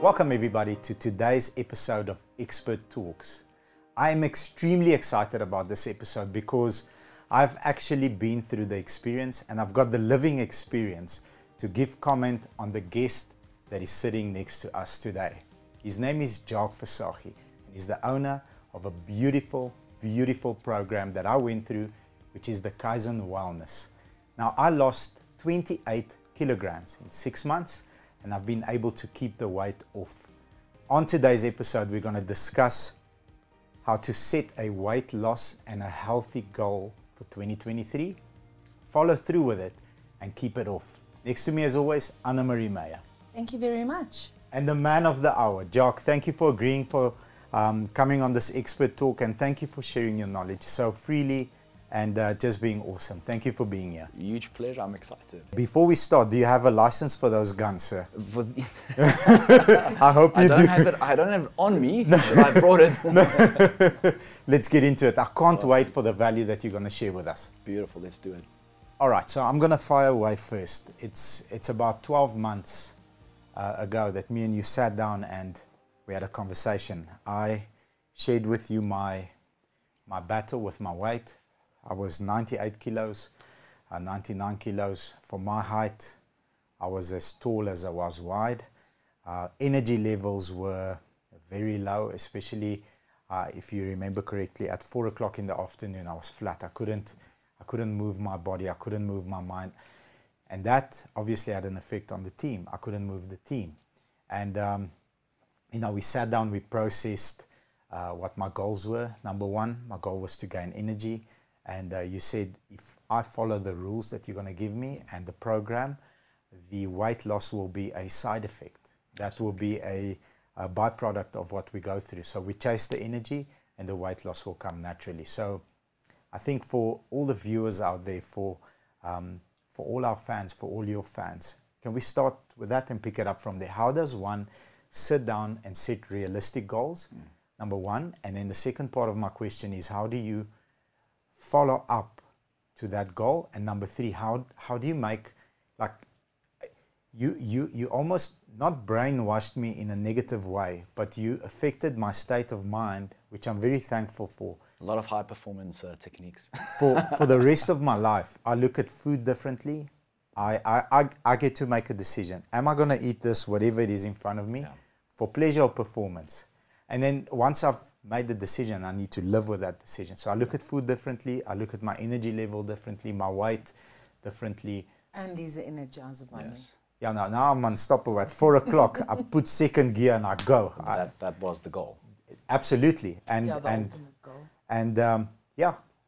Welcome everybody to today's episode of Expert Talks. I am extremely excited about this episode because I've actually been through the experience and I've got the living experience to give comment on the guest that is sitting next to us today. His name is Jacque Visagie and he's the owner of a beautiful program that I went through, which is the Kaizen Wellness. Now I lost 28 kilograms in 6 months and I've been able to keep the weight off. On today's episode, we're going to discuss how to set a weight loss and a healthy goal for 2023, follow through with it, and keep it off. Next to me, as always, Anna-Marie Meyer. Thank you very much. And the man of the hour, Jacque. Thank you for agreeing for coming on this expert talk, and thank you for sharing your knowledge so freely and just being awesome. Thank you for being here. Huge pleasure, I'm excited. Before we start, do you have a license for those guns, sir? I hope you do. I don't have it on me, but I brought it. Let's get into it. I can't wait for the value that you're going to share with us. Beautiful, let's do it. All right, so I'm going to fire away first. It's about 12 months ago that me and you sat down and we had a conversation. I shared with you my battle with my weight. I was 98 kilos, 99 kilos. For my height, I was as tall as I was wide. Energy levels were very low, especially if you remember correctly, at 4 o'clock in the afternoon, I was flat. I couldn't move my body, I couldn't move my mind. And that obviously had an effect on the team. I couldn't move the team. And, we sat down, we processed what my goals were. Number one, my goal was to gain energy. And you said, if I follow the rules that you're going to give me and the program, the weight loss will be a side effect. That will be a byproduct of what we go through. So we chase the energy and the weight loss will come naturally. So I think for all the viewers out there, for all our fans, for all your fans, can we start with that and pick it up from there? How does one sit down and set realistic goals? Number one. And then the second part of my question is, how do you follow up to that goal? And number three, how do you make, like, you almost not brainwashed me in a negative way, but you affected my state of mind, which I'm very thankful for. A lot of high performance techniques. for the rest of my life, I look at food differently. I get to make a decision. Am I going to eat this, whatever it is in front of me, for pleasure or performance? And then once I've made the decision, I need to live with that decision. So I look at food differently. I look at my energy level differently, my weight differently. And he's an energizer bunny. Yes. Yeah, now I'm unstoppable. At 4 o'clock, I put second gear and I go. That was the goal. Absolutely. And the ultimate goal. And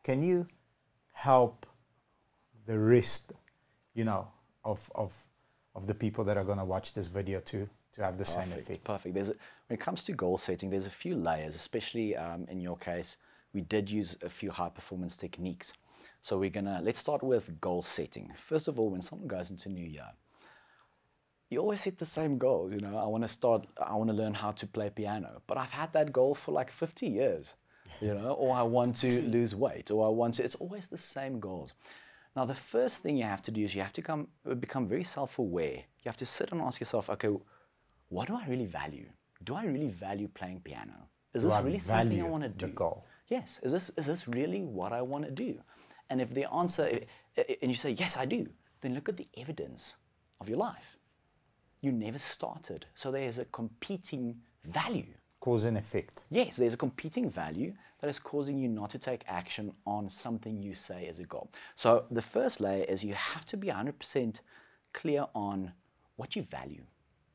can you help the rest, of the people that are going to watch this video to have the same effect? Perfect. When it comes to goal setting, there's a few layers, especially in your case, we did use a few high performance techniques. So let's start with goal setting. First of all, when someone goes into New Year, you always set the same goals. I want to learn how to play piano, but I've had that goal for like 50 years, or I want to lose weight, it's always the same goals. Now, the first thing you have to do is you have to become very self-aware. You have to sit and ask yourself, okay, what do I really value? Do I really value playing piano? Is this really something I want to do? The goal? Yes. Is this really what I want to do? And if the answer, and you say, yes, I do, then look at the evidence of your life. You never started. So there's a competing value. Cause and effect. Yes, there's a competing value that is causing you not to take action on something you say as a goal. So the first layer is you have to be 100% clear on what you value.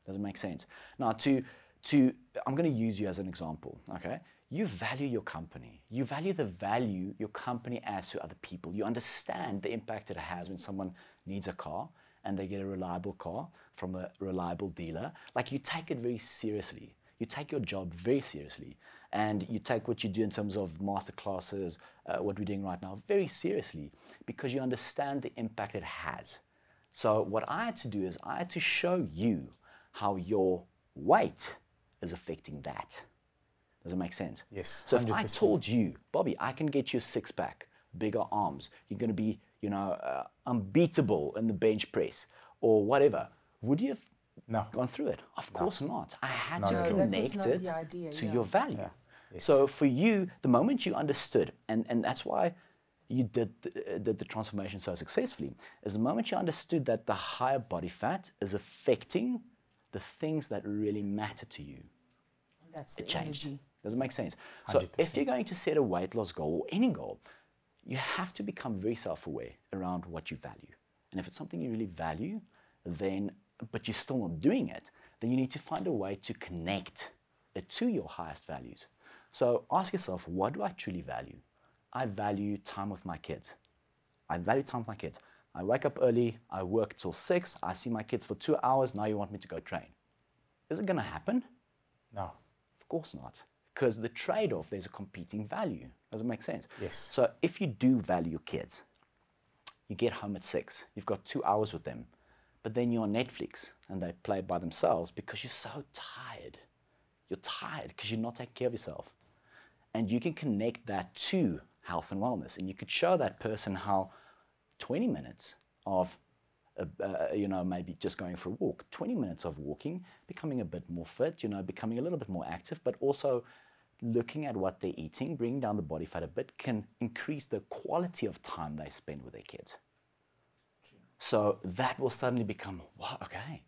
Does it make sense? Now, I'm going to use you as an example, okay? You value your company. You value the value your company adds to other people. You understand the impact it has when someone needs a car and they get a reliable car from a reliable dealer. Like, you take it very seriously. You take your job very seriously. And you take what you do in terms of masterclasses, what we're doing right now, very seriously, because you understand the impact it has. So what I had to do is I had to show you how your weight is affecting that. Does it make sense? Yes. 100%. So if I told you, Bobby, I can get you a six-pack, bigger arms, you're going to be, unbeatable in the bench press or whatever, would you have gone through it? Of course not. I had Not to at all. No, that was connect not it the idea, to yeah. your value. Yeah. Yes. So for you, the moment you understood, and that's why you did the transformation so successfully, is the moment you understood that the higher body fat is affecting the things that really matter to you. That's the It changed. energy. Does it make sense? So 100%. if you're going to set a weight loss goal or any goal, you have to become very self-aware around what you value. And if it's something you really value, then, but you're still not doing it, then you need to find a way to connect it to your highest values. So ask yourself, what do I truly value? I value time with my kids. I value time with my kids. I wake up early, I work till 6, I see my kids for 2 hours, now you want me to go train. Is it going to happen? No. Of course not. Because the trade-off, there's a competing value. Does it make sense? Yes. So if you do value your kids, you get home at 6, you've got 2 hours with them, but then you're on Netflix and they play by themselves because you're so tired. You're tired because you're not taking care of yourself. And you can connect that to health and wellness. And you could show that person how 20 minutes of, maybe just going for a walk, 20 minutes of walking, becoming a bit more fit, becoming a little bit more active, but also looking at what they're eating, bringing down the body fat a bit, can increase the quality of time they spend with their kids. So that will suddenly become, wow, okay,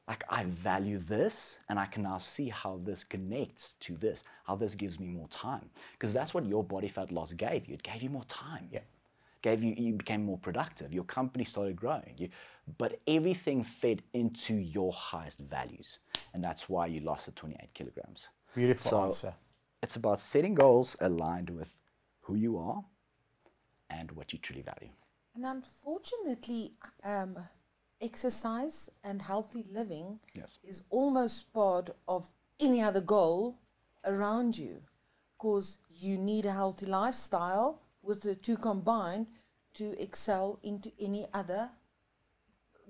like I value this and I can now see how this connects to this, how this gives me more time. Because that's what your body fat loss gave you. It gave you more time. Yeah. You became more productive. Your company started growing. But everything fed into your highest values. And that's why you lost the 28 kilograms. Beautiful answer. It's about setting goals aligned with who you are and what you truly value. And unfortunately, exercise and healthy living Yes. is almost part of any other goal around you, because you need a healthy lifestyle with the two combined to excel into any other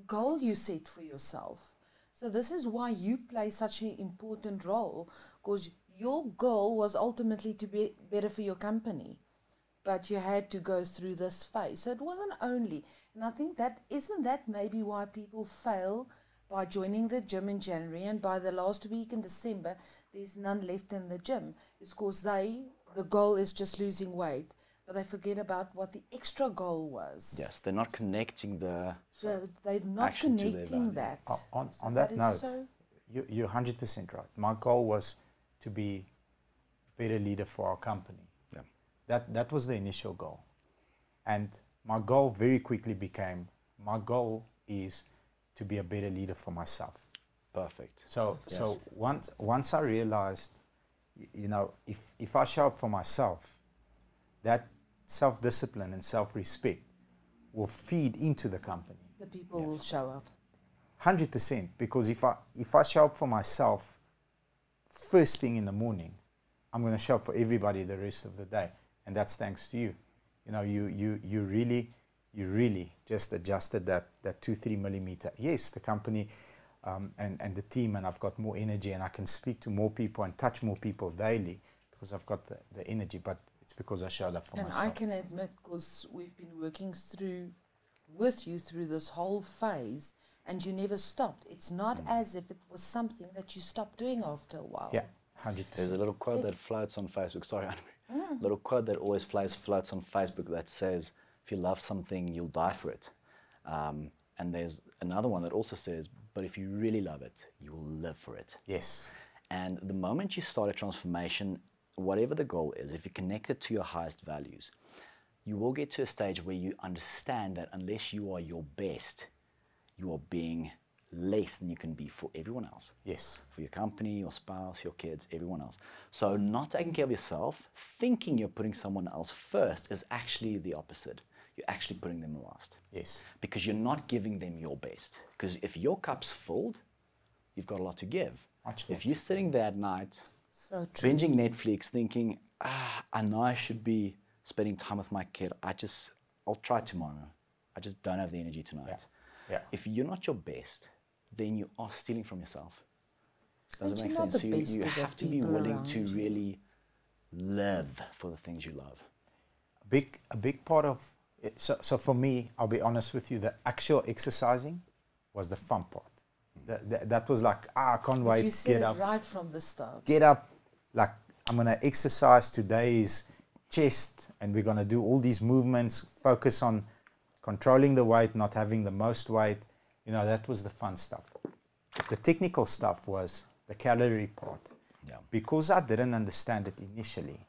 goal you set for yourself. So this is why you play such an important role, because your goal was ultimately to be better for your company, but you had to go through this phase. So it wasn't only, and I think that isn't that maybe why people fail by joining the gym in January, and by the last week in December there's none left in the gym. It's because the goal is just losing weight, but they forget about what the extra goal was. Yes, they're not connecting the So they're not action to their connecting value. that. On that is note, so- you're 100% right. My goal was to be a better leader for our company. Yeah. That was the initial goal. And my goal very quickly became, my goal is to be a better leader for myself. Perfect. So Yes. so once I realized, if I show up for myself, that self-discipline and self-respect will feed into the company. The people will show up. 100%, because if I show up for myself first thing in the morning, I'm going to show up for everybody the rest of the day, and that's thanks to you. You really just adjusted that 2-3 millimeter. Yes, the company and the team, and I've got more energy, and I can speak to more people and touch more people daily because I've got the energy. But it's because I showed up for And myself. I can admit, because we've been working with you through this whole phase, and you never stopped. It's not as if it was something that you stopped doing after a while. Yeah, 100%. There's a little quote that floats on Facebook. Sorry, Anne-Marie. Little quote that always floats on Facebook that says, if you love something, you'll die for it. And there's another one that also says, but if you really love it, you will live for it. Yes. And the moment you start a transformation, whatever the goal is, if you connect it to your highest values, you will get to a stage where you understand that unless you are your best, you are being less than you can be for everyone else. Yes. For your company, your spouse, your kids, everyone else. So not taking care of yourself, thinking you're putting someone else first, is actually the opposite. You're actually putting them last. Yes. Because you're not giving them your best. Because if your cup's filled, you've got a lot to give. Much more If you're sitting there at night, So true. binging Netflix, thinking, I know I should be spending time with my kid. I'll try tomorrow. I just don't have the energy tonight. Yeah. Yeah. If you're not your best, then you are stealing from yourself. Does But it make you're not sense? the So best you to the have to be people willing around to you. really live for the things you love. A big part of it, so for me, I'll be honest with you, the actual exercising was the fun part. That was like, I can't wait. You said Get it up. right from the start. Get up. Like, I'm going to exercise. Today is chest, and we're going to do all these movements, focus on controlling the weight, not having the most weight. You know, that was the fun stuff. The technical stuff was the calorie part. Yeah. Because I didn't understand it initially.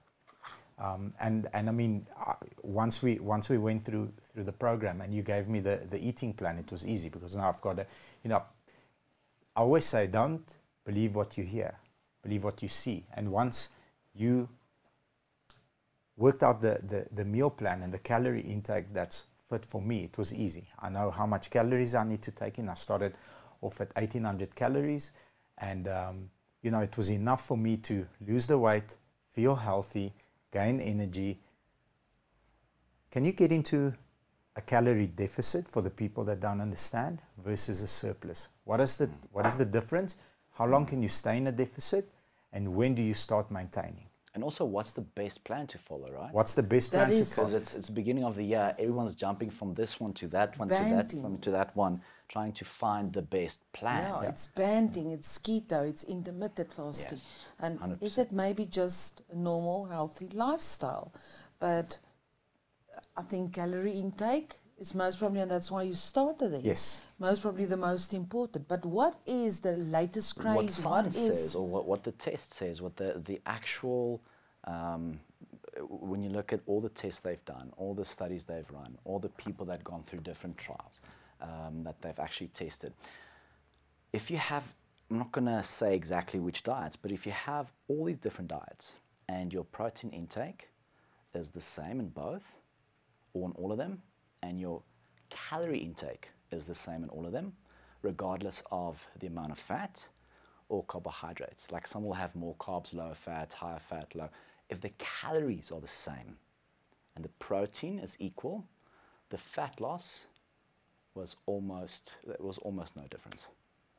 And I mean, once we went through the program and you gave me the eating plan, it was easy because now I've got a, you know, I always say, don't believe what you hear, believe what you see. And once you worked out the meal plan and the calorie intake that's fit for me, it was easy. I know how much calories I need to take in. I started off at 1,800 calories, and you know, it was enough for me to lose the weight, feel healthy, gain energy. Can you get into a calorie deficit for the people that don't understand versus a surplus? What is the difference? How long can you stay in a deficit, and when do you start maintaining? And also, what's the best plan to follow, right? What's the best plan to follow? Because it's the beginning of the year, everyone's jumping from this one to that one to that one, trying to find the best plan. Yeah, it's banding, it's keto, it's intermittent fasting. Yes, and 100%. is it maybe just a normal, healthy lifestyle? But I think calorie intake is most probably, and that's why you started there. Yes. Most probably the most important. But what is the latest craze? What science says, or what the test says, what the actual, when you look at all the tests they've done, all the studies they've run, all the people that have gone through different trials that they've actually tested. If you have, I'm not going to say exactly which diets, but if you have all these different diets and your protein intake is the same in both, or in all of them, and your calorie intake is the same in all of them, regardless of the amount of fat or carbohydrates. Like some will have more carbs, lower fat, higher fat, low. If the calories are the same and the protein is equal, the fat loss was almost no difference.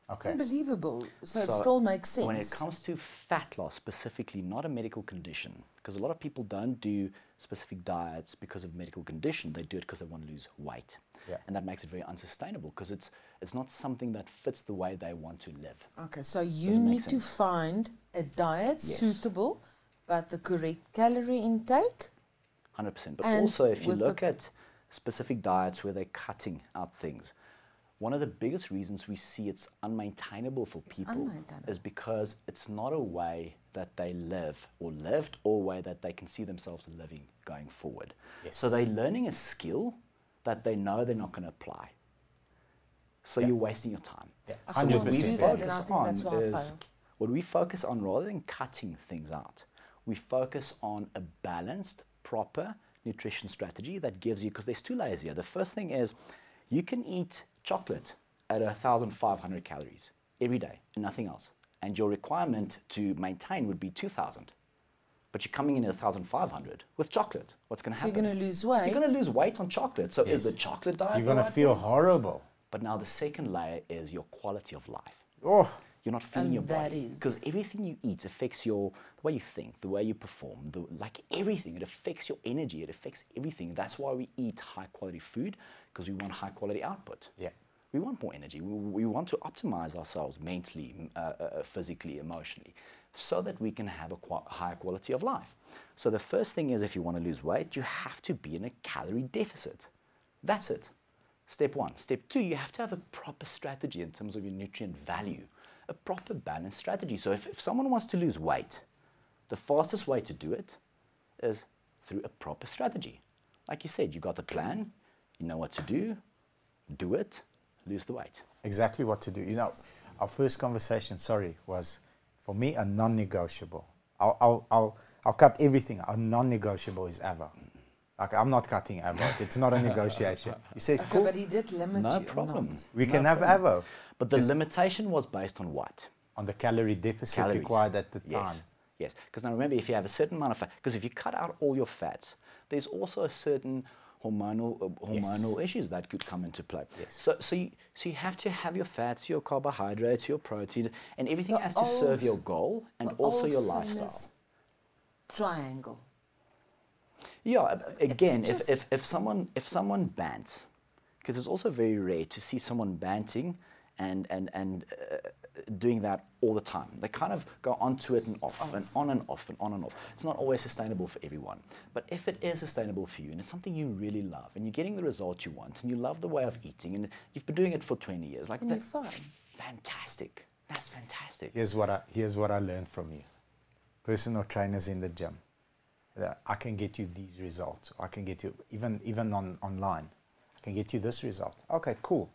Okay. Unbelievable. So it still makes sense. When it comes to fat loss specifically, not a medical condition, because a lot of people don't do specific diets because of medical condition. They do it because they want to lose weight. Yeah. And that makes it very unsustainable because it's not something that fits the way they want to live. Okay, so you need to find a diet suitable, but the correct calorie intake. 100%. But also, if you look at specific diets where they're cutting out things, one of the biggest reasons we see it's unmaintainable for people is because it's not a way that they live or lived, or a way that they can see themselves living going forward. Yes. So they're learning a skill that they know they're not going to apply. So you're wasting your time. Yeah. So 100%. What we focus on, rather than cutting things out, we focus on a balanced, proper nutrition strategy that gives you, because there's two layers here. The first thing is you can eat chocolate at 1,500 calories every day and nothing else. And your requirement to maintain would be 2,000. But you're coming in at 1,500 with chocolate. What's going to happen? So you're going to lose weight. You're going to lose weight on chocolate. So is the chocolate diet? You're going to feel horrible. But now the second layer is your quality of life. Oh. You're not feeling your body. Because everything you eat affects the way you think, the way you perform, like everything. It affects your energy. It affects everything. That's why we eat high quality food, because we want high quality output. Yeah. We want more energy. We want to optimize ourselves mentally, physically, emotionally, so that we can have a higher quality of life. So the first thing is, if you want to lose weight, you have to be in a calorie deficit. That's it. Step one. Step two, you have to have a proper strategy in terms of your nutrient value, a proper balanced strategy. So if someone wants to lose weight, the fastest way to do it is through a proper strategy. Like you said, you got the plan, you know what to do it, lose the weight. Exactly what to do. You know, our first conversation, was for me a non-negotiable. I'll cut everything. A non-negotiable is ever. Like, I'm not cutting ever. It's not a negotiation. You said, okay, cool. but he did limit you. No problem. We can have ever. But the limitation was based on what? On the calorie deficit required at the time. Yes, because now remember, if you have a certain amount of fat, because if you cut out all your fats, there's also a certain hormonal issues that could come into play. Yes. So you have to have your fats, your carbohydrates, your protein, and everything has to serve your goal and also your lifestyle. Triangle. Yeah, again, if someone bants, because it's also very rare to see someone banting and doing that all the time. They kind of go onto it and off, and on and off and on and off. It's not always sustainable for everyone. But if it is sustainable for you and it's something you really love and you're getting the results you want and you love the way of eating and you've been doing it for 20 years, like that's fantastic. That's fantastic. Here's what I learned from you. Personal trainers in the gym. I can get you these results. I can get you, even online, I can get you this result. Okay, cool.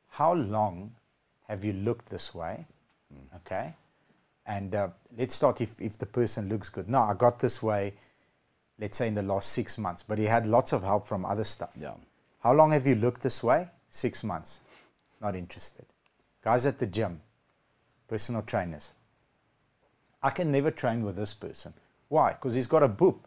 How long have you looked this way? Okay. And let's start if the person looks good. No, I got this way, let's say in the last 6 months, but he had lots of help from other stuff. Yeah. How long have you looked this way? 6 months. Not interested. Guys at the gym, personal trainers. I can never train with this person. Why? Because he's got a boob.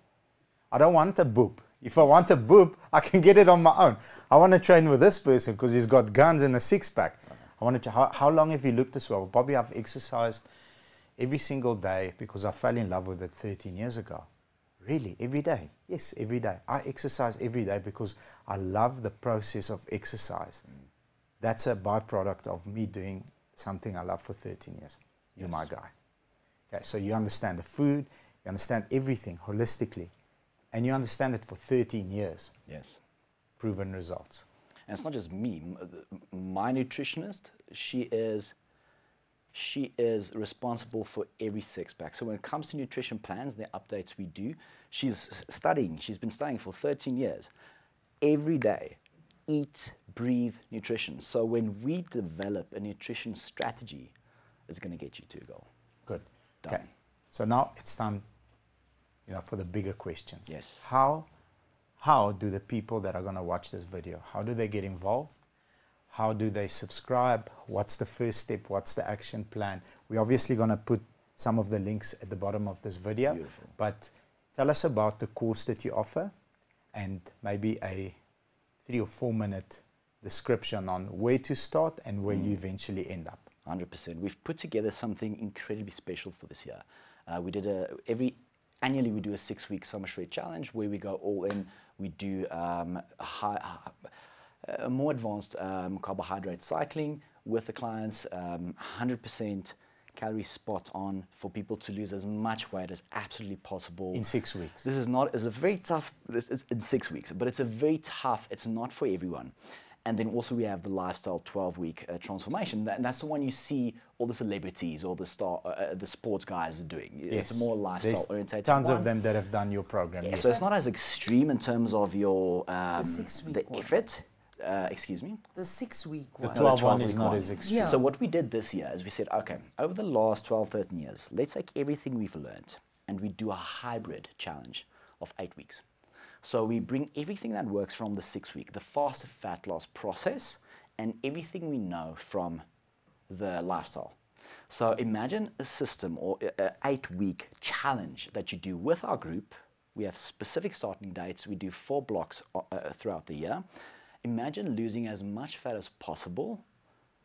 I don't want a boob. If I want a boob, I can get it on my own. I want to train with this person because he's got guns and a six-pack. I want to. How long have you looked this way? Well, Bobby, I've exercised every single day because I fell in love with it 13 years ago. Really? Every day? Yes, every day. I exercise every day because I love the process of exercise. That's a byproduct of me doing something I love for 13 years. You're my guy. Okay, so you understand the food, you understand everything holistically, and you understand it for 13 years. Yes. Proven results. And it's not just me. My nutritionist, she is responsible for every six-pack. So when it comes to nutrition plans, the updates we do, she's been studying for 13 years. Every day, eat, breathe, nutrition. So when we develop a nutrition strategy, it's going to get you to a goal. Good. Done. Okay. So now it's time, for the bigger questions. Yes. How do the people that are going to watch this video, how do they get involved? How do they subscribe? What's the first step? What's the action plan? We're obviously going to put some of the links at the bottom of this video. Beautiful. But tell us about the course that you offer and maybe a 3 or 4 minute description on where to start and where you eventually end up. 100%. We've put together something incredibly special for this year. Annually we do a 6-week summer shred challenge where we go all in. We do more advanced carbohydrate cycling with the clients, 100% calorie spot on for people to lose as much weight as absolutely possible. In 6 weeks. This is not, it's a very tough, it's in 6 weeks, but it's a very tough, it's not for everyone. And then also we have the lifestyle 12-week transformation. And that's the one you see all the celebrities or the sports guys are doing. Yes. It's a more lifestyle oriented. Tons of them that have done your program. Yeah, yes. so it's not as extreme in terms of your the 6-week one. effort. Excuse me? The 6-week The one. 12 one 12-week is not one. as extreme. Yeah. So what we did this year is we said, okay, over the last 12, 13 years, let's take everything we've learned and we do a hybrid challenge of 8 weeks. So we bring everything that works from the 6-week, the faster fat loss process, and everything we know from the lifestyle. So imagine a system or an 8-week challenge that you do with our group. We have specific starting dates. We do 4 blocks throughout the year. Imagine losing as much fat as possible,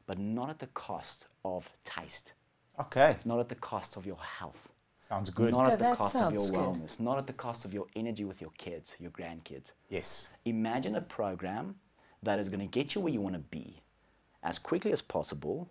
but not at the cost of taste. Okay. Not at the cost of your health. Sounds good. Not Okay, at the that cost of your sounds good. wellness. Not at the cost of your energy with your kids, your grandkids. Yes. Imagine a program that is going to get you where you want to be as quickly as possible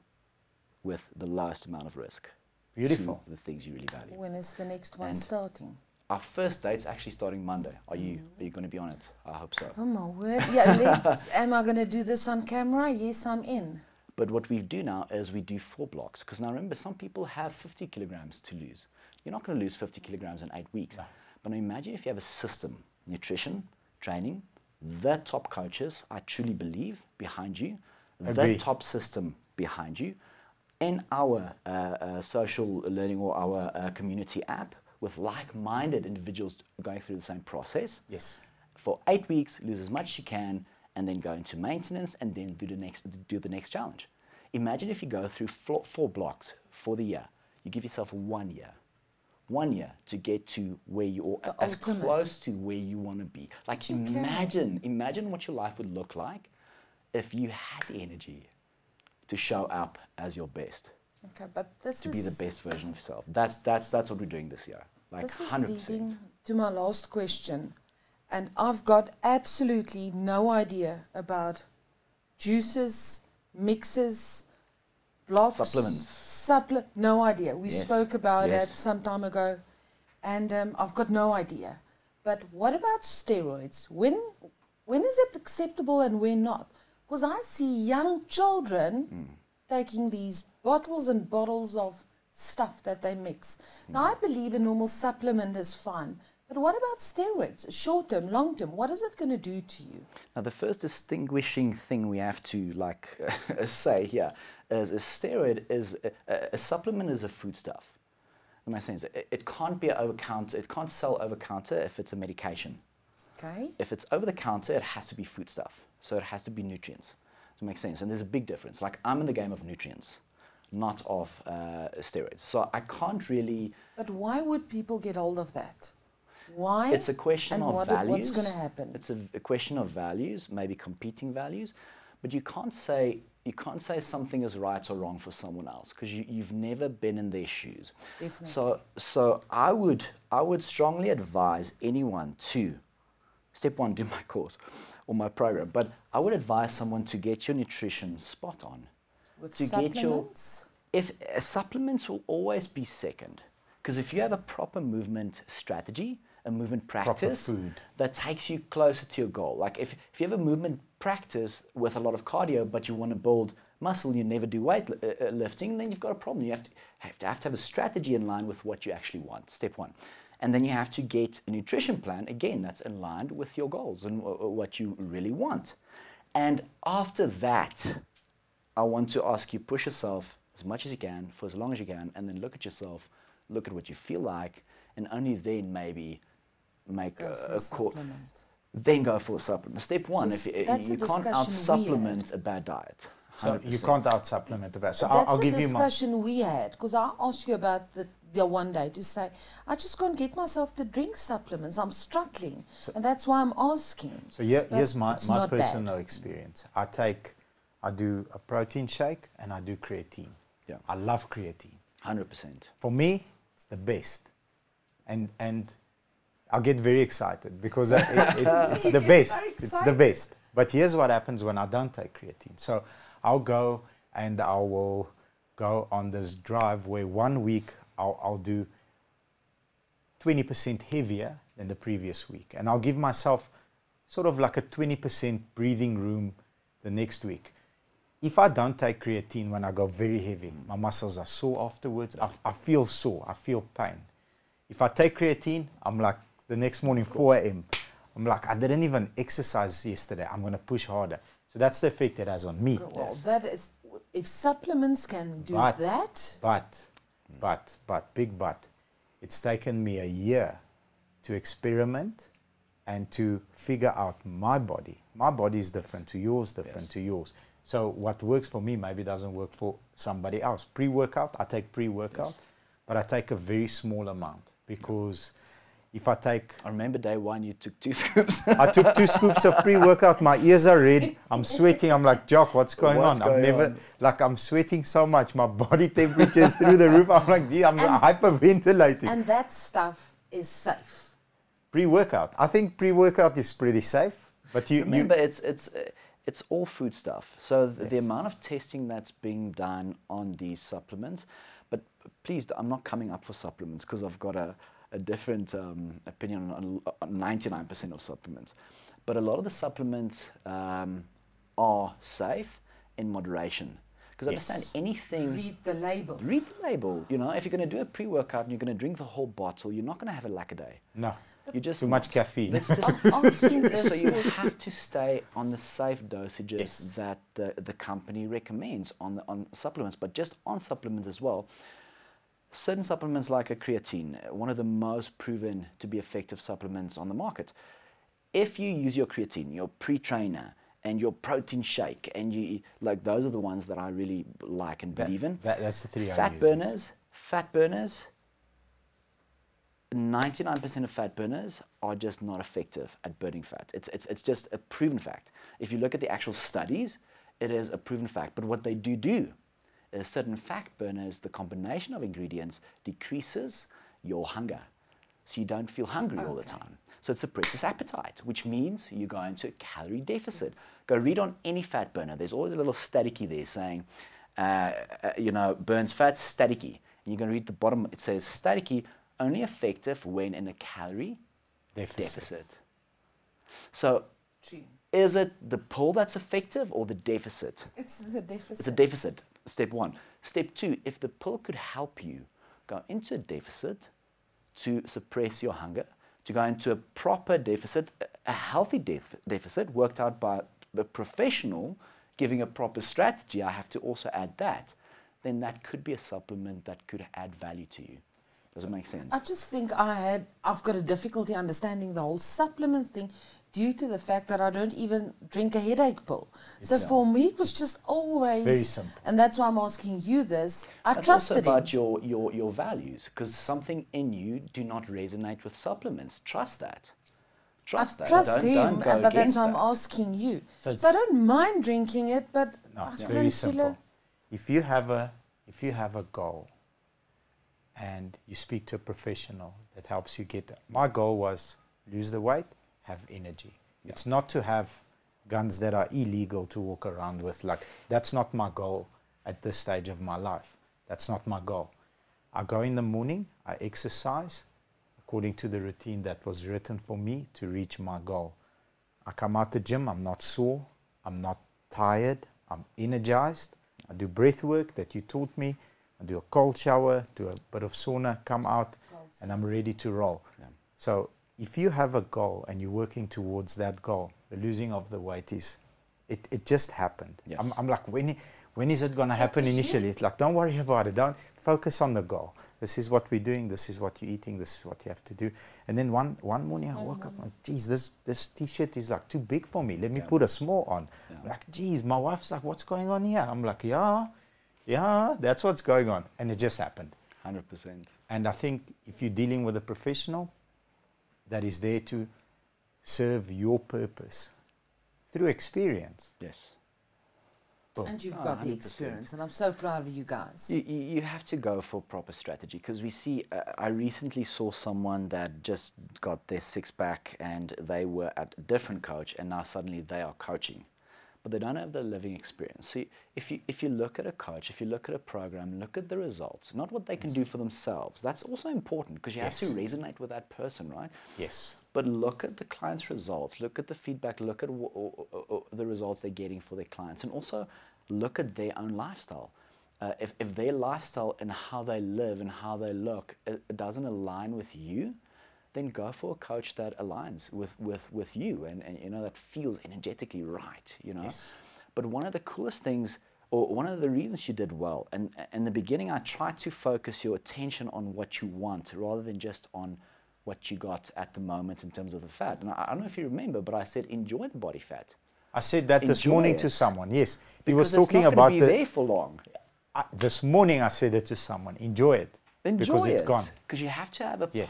with the lowest amount of risk. Beautiful. To the things you really value. When is the next one And- starting? Our first date's actually starting Monday. Are you going to be on it? I hope so. Oh my word. Yeah, am I going to do this on camera? Yes, I'm in. But what we do now is we do 4 blocks. Because now remember, some people have 50 kilograms to lose. You're not going to lose 50 kilograms in 8 weeks. No. But now imagine if you have a system, nutrition, training, the top coaches, I truly believe, behind you, Agree. the top system behind you, in our social learning or our community app with like-minded individuals going through the same process. Yes. For 8 weeks, lose as much as you can, and then go into maintenance, and then do the next challenge. Imagine if you go through 4 blocks for the year. You give yourself 1 year. 1 year to get to where you are, as ultimate. close to where you want to be. Like imagine what your life would look like if you had the energy to show up as your best, Okay, but this to is be the best version of yourself. That's what we're doing this year. Like this is 100%. leading to my last question, and I've got absolutely no idea about juices, mixes, blocks. Supplements. No idea. We Yes, spoke about yes. it some time ago, and I've got no idea. But what about steroids? When is it acceptable and when not? Because I see young children taking these bottles and bottles of stuff that they mix. Now, I believe a normal supplement is fine, but what about steroids? Short term, long term, what is it going to do to you? Now, the first distinguishing thing we have to say here is a steroid is a supplement is a foodstuff. That makes sense. It can't be over counter. It can't sell over counter if it's a medication. Okay. If it's over the counter, it has to be foodstuff. So it has to be nutrients. Does it make sense? And there's a big difference. Like, I'm in the game of nutrients, not of steroids. So I can't really. But why would people get hold of that? Why? It's a question of values. What's going to happen? It's a question of values, maybe competing values, but you can't say something is right or wrong for someone else because you've never been in their shoes. Definitely. So I would strongly advise anyone to, step one, do my course or my program, but I would advise someone to get your nutrition spot on. With to supplements? Supplements will always be second, because if you have a proper movement strategy, a movement practice that takes you closer to your goal. Like if you have a movement practice with a lot of cardio, but you want to build muscle, you never do weight lifting, then you've got a problem. You have to have a strategy in line with what you actually want, step one. And then you have to get a nutrition plan, again, that's aligned with your goals and what you really want. And after that, I want to ask you, push yourself as much as you can, for as long as you can, and then look at yourself, look at what you feel like, and only then maybe make a call. Then go for a supplement. Step one, So if you can't out-supplement a bad diet. 100%. So you can't out-supplement the bad. So That's I'll the give you my... discussion we had, because I asked you about the one day to say, I just can't get myself to drink supplements. I'm struggling. And that's why I'm asking. So here's my not personal bad. experience. I do a protein shake and I do creatine. Yeah. I love creatine. 100%. For me, it's the best. And I'll get very excited because it's the best. It's the best. But here's what happens when I don't take creatine. So I'll go and I will go on this drive where 1 week I'll do 20% heavier than the previous week. And I'll give myself sort of like a 20% breathing room the next week. If I don't take creatine when I go very heavy, my muscles are sore afterwards. I feel sore. I feel pain. If I take creatine, I'm like the next morning, 4 a.m., I'm like, I didn't even exercise yesterday. I'm going to push harder. So that's the effect it has on me. Well, that is, if supplements can do that. But, it's taken me a year to experiment and to figure out my body. My body is different to yours, different to yours. So what works for me maybe doesn't work for somebody else. Pre-workout, I take pre-workout, but I take a very small amount because if I take... I remember day one you took 2 scoops. I took 2 scoops of pre-workout. My ears are red. I'm sweating. I'm like, Jacque, what's going on? I'm sweating so much. My body temperature is through the roof. I'm like, gee, I'm hyperventilating. And that stuff is safe. Pre-workout. I think pre-workout is pretty safe. But remember, it's all food stuff. So the amount of testing that's being done on these supplements, but please, I'm not coming up for supplements because I've got a different opinion on 99% of supplements. But a lot of the supplements are safe in moderation. Because understand anything... Read the label. Read the label. You know, if you're going to do a pre-workout and you're going to drink the whole bottle, you're not going to have a lack a day. No. You just too much caffeine. Let's just asking this. So you have to stay on the safe dosages that the company recommends on supplements, but just on supplements as well. Certain supplements like a creatine, one of the most proven to be effective supplements on the market. If you use your creatine, your pre-trainer, and your protein shake, and you like, those are the ones that I really like and believe in. That's the 3 fat burners. 99% of fat burners are just not effective at burning fat. It's just a proven fact. If you look at the actual studies, it is a proven fact. But what they do is certain fat burners, the combination of ingredients decreases your hunger. So you don't feel hungry all the time. So it suppresses appetite, which means you go into a calorie deficit. Go read on any fat burner. There's always a little staticky there saying burns fat, staticky. And you're going to read the bottom, it says staticky, only effective when in a calorie deficit. So True. is it the pull that's effective or the deficit? It's the deficit. It's a deficit, step one. Step two, if the pill could help you go into a deficit to suppress your hunger, to go into a proper deficit, a healthy deficit worked out by a professional giving a proper strategy, I have to also add that, then that could be a supplement that could add value to you. Does it make sense? I just think I've got a difficulty understanding the whole supplement thing due to the fact that I don't even drink a headache pill. So for me, it was just always very simple. And that's why I'm asking you this. I That's trusted also him. about your values, because something in you do not resonate with supplements. Trust that. Trust that. Trust Don't him, go but that's against why I'm that. asking you. So So I don't mind drinking it, but No, I it's couldn't very feel simple. it. If you have a goal and you speak to a professional that helps you get there. My goal was lose the weight, have energy. Yeah. It's not to have guns that are illegal to walk around with. Like, that's not my goal at this stage of my life. That's not my goal. I go in the morning, I exercise according to the routine that was written for me to reach my goal. I come out the gym, I'm not sore, I'm not tired, I'm energized. I do breath work that you taught me. I do a cold shower, do a bit of sauna, come out, and I'm ready to roll. Yeah. So if you have a goal and you're working towards that goal, the losing of the weight it just happened. Yes. I'm like, when is it going to happen initially? It's like, don't worry about it. Don't focus on the goal. This is what we're doing. This is what you're eating. This is what you have to do. And then one morning I woke up like, geez, this T-shirt is like too big for me. Let me put a small on. Yeah. I'm like, geez, my wife's like, what's going on here? I'm like, yeah, that's what's going on. And it just happened. 100%. And I think if you're dealing with a professional that is there to serve your purpose through experience. Yes. Boom. And you've Oh, got the 100%. experience, and I'm so proud of you guys. You have to go for proper strategy, because we see, I recently saw someone that just got their six-pack and they were at a different coach and now suddenly they are coaching, but they don't have the living experience. So if you look at a coach, if you look at a program, look at the results, not what they can do for themselves. That's also important, because you have to resonate with that person, right? Yes. But look at the client's results, look at the feedback, look at the results they're getting for their clients, and also look at their own lifestyle. If their lifestyle and how they live and how they look, it doesn't align with you, then go for a coach that aligns with you and that feels energetically right, Yes. But one of the coolest things, or one of the reasons you did well, and in the beginning I tried to focus your attention on what you want rather than just on what you got at the moment in terms of the fat. And I don't know if you remember, but I said enjoy the body fat. I said that this Enjoy morning it. to someone. Yes. He Because was talking it's not about going to be there for long. this morning I said it to someone. Enjoy it. Enjoy because it's it. gone. Because you have to have a Yes.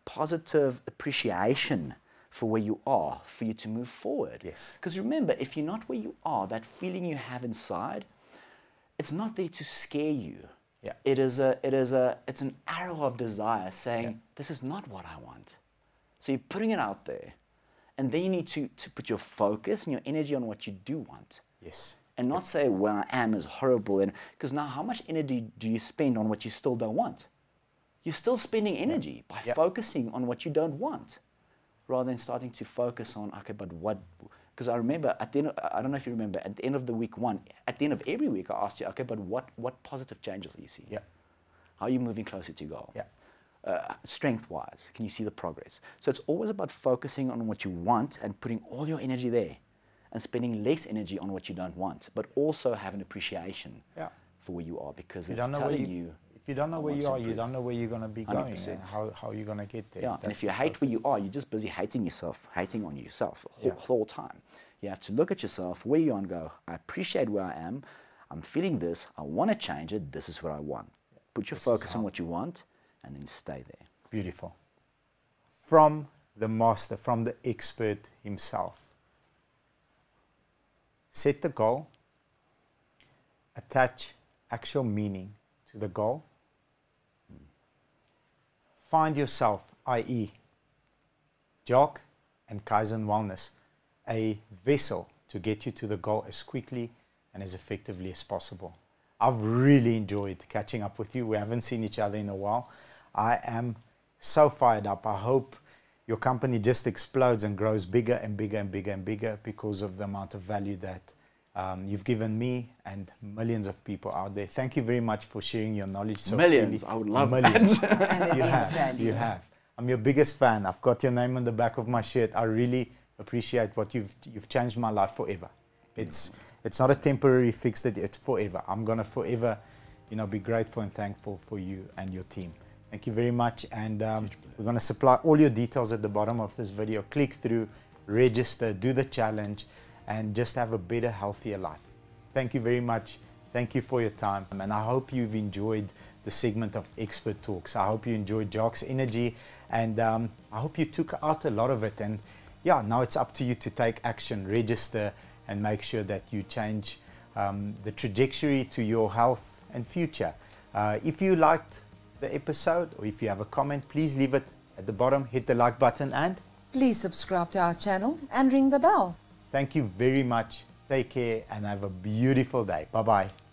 positive appreciation for where you are, for you to move forward. Yes. Because remember, if you're not where you are, that feeling you have inside, it's not there to scare you. Yeah. It's an arrow of desire saying, this is not what I want. So you're putting it out there. And then you need to put your focus and your energy on what you do want. Yes. And not say, where I am is horrible. And because now how much energy do you spend on what you still don't want? You're still spending energy by focusing on what you don't want, rather than starting to focus on, okay, but what? Because I remember at the end, I don't know if you remember, at the end of the week one, at the end of every week, I asked you, okay, but what positive changes are you seeing? Yeah. How are you moving closer to your goal? Yeah. Strength-wise, can you see the progress? So it's always about focusing on what you want and putting all your energy there, and spending less energy on what you don't want, but also have an appreciation for where you are, because it's telling you. If you don't know where you are, you improve. don't know where you're going to be going 100%. and how you're going to get there. Yeah, and That's if you the hate where purpose. you are, you're just busy hating yourself, hating on yourself the whole time. You have to look at yourself, where you are, and go, I appreciate where I am, I'm feeling this, I want to change it, this is what I want. Put your focus on what you want, and then stay there. Beautiful. From the master, from the expert himself. Set the goal, attach actual meaning to the goal. Find yourself, i.e., Jacque and Kaizen Wellness, a vessel to get you to the goal as quickly and as effectively as possible. I've really enjoyed catching up with you. We haven't seen each other in a while. I am so fired up. I hope your company just explodes and grows bigger and bigger and bigger and bigger because of the amount of value that you've given me and millions of people out there. Thank you very much for sharing your knowledge. So Millions, freely. I would love millions. that. And it You is have, value. you have. I'm your biggest fan. I've got your name on the back of my shirt. I really appreciate what you've changed my life forever. It's not a temporary fix, that it's forever. I'm gonna forever, be grateful and thankful for you and your team. Thank you very much, and we're gonna supply all your details at the bottom of this video. Click through, register, do the challenge, and just have a better, healthier life. Thank you very much. Thank you for your time, and I hope you've enjoyed the segment of Expert Talks. I hope you enjoyed Jacque's energy, and I hope you took out a lot of it. And yeah, now it's up to you to take action, register, and make sure that you change the trajectory to your health and future. If you liked the episode, or if you have a comment, please leave it at the bottom, hit the like button, and Please subscribe to our channel and ring the bell. thank you very much. Take care and have a beautiful day. Bye-bye.